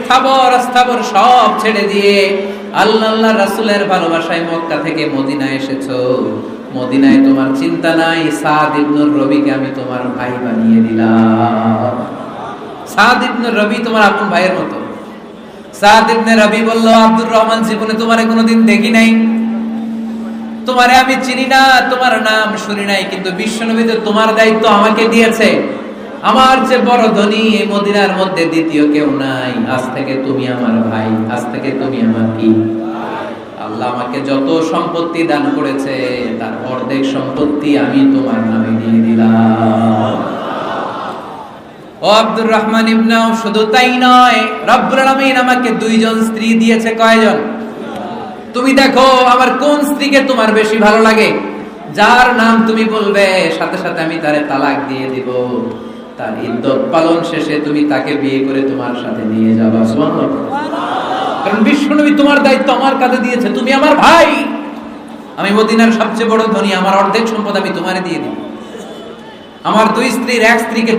স্থাবর অস্থাবর সব ছেড়ে দিয়ে আল্লাহ রাসূলের ভালোবাসায় মক্কা থেকে মদিনায় এসেছো। মদিনায় তোমার চিন্তা নাই, সাদ ইবনুর রবিকে আমি তোমার ভাই বানিয়ে দিলাম। সাদ ইবনুর রবি তোমার আপন ভাইয়ের মতো। সাদ ইবনে রবি বলল, আব্দুর রহমান, জীবনে তোমারে কোনোদিন দেখি নাই, তোমারে আমি চিনি না, তোমার নাম শুনি নাই, কিন্তু বিশ্বনবী তো তোমার দায়িত্ব আমাকে দিয়েছে। আমার যে বড় ধনী এই মদিনার মধ্যে দ্বিতীয় কেউ নাই। আজ থেকে তুমি আমার ভাই, আজ থেকে তুমি আমার কি। আল্লাহ আমাকে যত সম্পত্তি দান করেছে তার অর্ধেক সম্পত্তি আমি তোমার নামে দিয়ে দিলাম। ও আব্দুর রহমান ইবনে আওফ, শুধু তাই নয়, রব্বুল আলামিন আমাকে দুইজন স্ত্রী দিয়েছে। কয়জন? তুমি দেখো আমার কোন স্ত্রীকে তোমার বেশি ভালো লাগে, যার নাম তুমি বলবে সাথে সাথে আমি তারে তালাক দিয়ে দিব। তার ইদ্দত পালন শেষে তুমি তাকে বিয়ে করে তোমার সাথে নিয়ে যাবা। সুবহানাল্লাহ। কারণ বিশ্বনবী তোমার দায়িত্ব আমার কাছে দিয়েছে, তুমি আমার ভাই। আমি মদিনার সবচেয়ে বড় ধনী, আমার অর্ধেক সম্পদ আমি তোমারে দিয়ে দিব। আমার দুই স্ত্রীর এক স্ত্রীকে